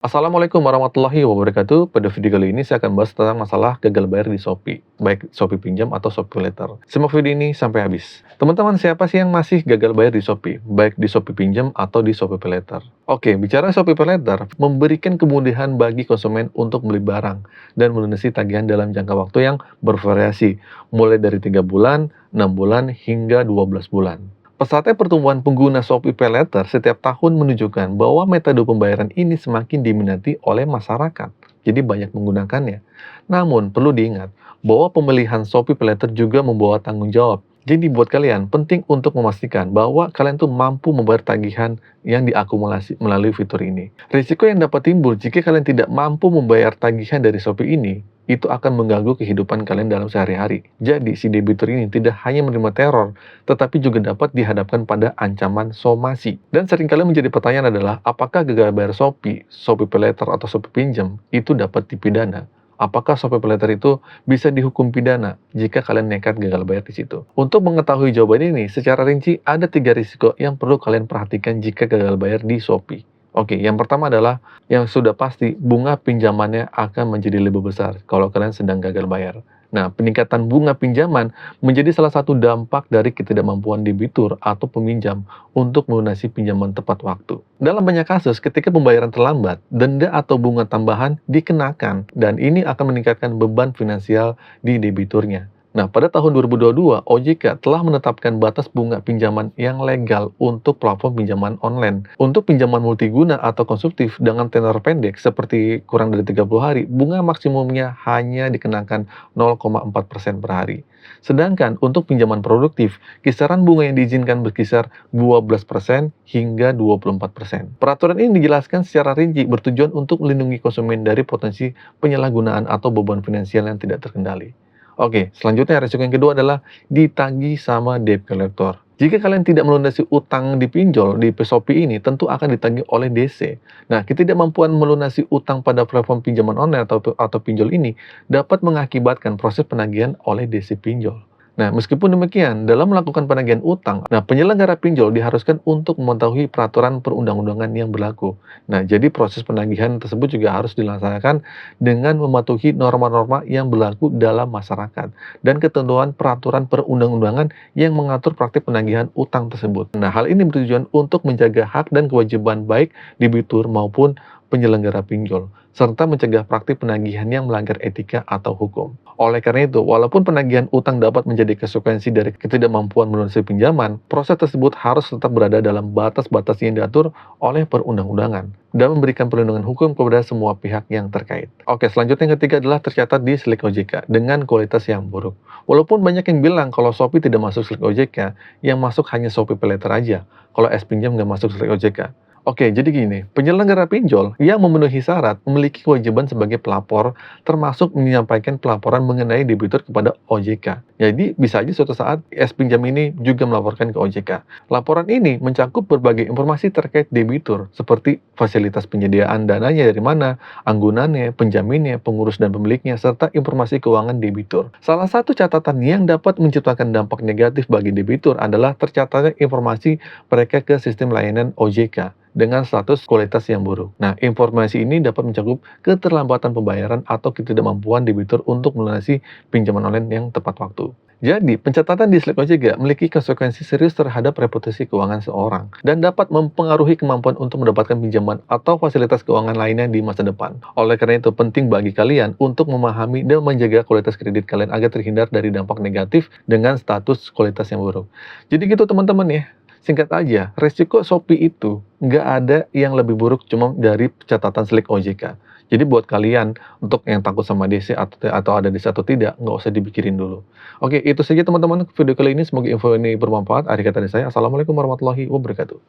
Assalamualaikum warahmatullahi wabarakatuh. Pada video kali ini saya akan bahas tentang masalah gagal bayar di Shopee, baik Shopee pinjam atau Shopee Later. Simak video ini sampai habis. Teman-teman, siapa sih yang masih gagal bayar di Shopee, baik di Shopee pinjam atau di Shopee Later? Oke, bicara Shopee Later, memberikan kemudahan bagi konsumen untuk beli barang dan melunasi tagihan dalam jangka waktu yang bervariasi, mulai dari 3 bulan, 6 bulan, hingga 12 bulan. Pesatnya pertumbuhan pengguna Shopee PayLater setiap tahun menunjukkan bahwa metode pembayaran ini semakin diminati oleh masyarakat. Jadi banyak menggunakannya. Namun, perlu diingat bahwa pemilihan Shopee PayLater juga membawa tanggung jawab. Jadi buat kalian, penting untuk memastikan bahwa kalian tuh mampu membayar tagihan yang diakumulasi melalui fitur ini. Risiko yang dapat timbul jika kalian tidak mampu membayar tagihan dari Shopee ini, itu akan mengganggu kehidupan kalian dalam sehari-hari. Jadi, si debitur ini tidak hanya menerima teror, tetapi juga dapat dihadapkan pada ancaman somasi. Dan seringkali menjadi pertanyaan adalah, apakah gagal bayar Shopee, Shopee PayLater, atau Shopee Pinjam itu dapat dipidana? Apakah Shopee PayLater itu bisa dihukum pidana jika kalian nekat gagal bayar di situ? Untuk mengetahui jawaban ini, secara rinci ada 3 risiko yang perlu kalian perhatikan jika gagal bayar di Shopee. Oke, yang pertama adalah yang sudah pasti bunga pinjamannya akan menjadi lebih besar kalau kalian sedang gagal bayar. Nah, peningkatan bunga pinjaman menjadi salah satu dampak dari ketidakmampuan debitur atau peminjam untuk melunasi pinjaman tepat waktu. Dalam banyak kasus, ketika pembayaran terlambat, denda atau bunga tambahan dikenakan dan ini akan meningkatkan beban finansial di debiturnya. Nah, pada tahun 2022, OJK telah menetapkan batas bunga pinjaman yang legal untuk platform pinjaman online. Untuk pinjaman multiguna atau konsumtif dengan tenor pendek seperti kurang dari 30 hari, bunga maksimumnya hanya dikenakan 0,4% per hari. Sedangkan untuk pinjaman produktif, kisaran bunga yang diizinkan berkisar 12% hingga 24%. Peraturan ini dijelaskan secara rinci bertujuan untuk melindungi konsumen dari potensi penyalahgunaan atau beban finansial yang tidak terkendali. Oke, selanjutnya resiko yang kedua adalah ditagih sama debt collector. Jika kalian tidak melunasi utang di pinjol di Shopee ini, tentu akan ditagih oleh DC. Nah, ketidakmampuan melunasi utang pada platform pinjaman online atau pinjol ini dapat mengakibatkan proses penagihan oleh DC pinjol. Nah, meskipun demikian, dalam melakukan penagihan utang, penyelenggara pinjol diharuskan untuk mematuhi peraturan perundang-undangan yang berlaku. Nah, jadi proses penagihan tersebut juga harus dilaksanakan dengan mematuhi norma-norma yang berlaku dalam masyarakat dan ketentuan peraturan perundang-undangan yang mengatur praktik penagihan utang tersebut. Nah, hal ini bertujuan untuk menjaga hak dan kewajiban baik debitur maupun penyelenggara pinjol, serta mencegah praktik penagihan yang melanggar etika atau hukum. Oleh karena itu, walaupun penagihan utang dapat menjadi konsekuensi dari ketidakmampuan melunasi pinjaman, proses tersebut harus tetap berada dalam batas-batas yang diatur oleh perundang-undangan dan memberikan perlindungan hukum kepada semua pihak yang terkait. Oke, selanjutnya yang ketiga adalah tercatat di Slick OJK dengan kualitas yang buruk. Walaupun banyak yang bilang kalau Shopee tidak masuk Slick OJK, yang masuk hanya Shopee PayLater aja, kalau S-Pinjam nggak masuk Slick OJK. Oke, jadi gini, penyelenggara pinjol yang memenuhi syarat memiliki kewajiban sebagai pelapor, termasuk menyampaikan pelaporan mengenai debitur kepada OJK. Jadi, bisa aja suatu saat S-Pinjam ini juga melaporkan ke OJK. Laporan ini mencakup berbagai informasi terkait debitur, seperti fasilitas penyediaan dananya dari mana, anggunannya, penjaminnya, pengurus dan pemiliknya, serta informasi keuangan debitur. Salah satu catatan yang dapat menciptakan dampak negatif bagi debitur adalah tercatatnya informasi mereka ke sistem layanan OJK dengan status kualitas yang buruk. Nah, informasi ini dapat mencakup keterlambatan pembayaran atau ketidakmampuan debitur untuk melunasi pinjaman online yang tepat waktu. Jadi, pencatatan di Slick OJK memiliki konsekuensi serius terhadap reputasi keuangan seorang dan dapat mempengaruhi kemampuan untuk mendapatkan pinjaman atau fasilitas keuangan lainnya di masa depan. Oleh karena itu, penting bagi kalian untuk memahami dan menjaga kualitas kredit kalian agar terhindar dari dampak negatif dengan status kualitas yang buruk. Jadi gitu teman-teman ya. Singkat aja, resiko Shopee itu nggak ada yang lebih buruk cuma dari catatan Slick OJK. Jadi buat kalian, untuk yang takut sama DC atau ada DC atau tidak, nggak usah dipikirin dulu. Oke, itu saja teman-teman video kali ini. Semoga info ini bermanfaat. Akhir kata dari saya, Assalamualaikum warahmatullahi wabarakatuh.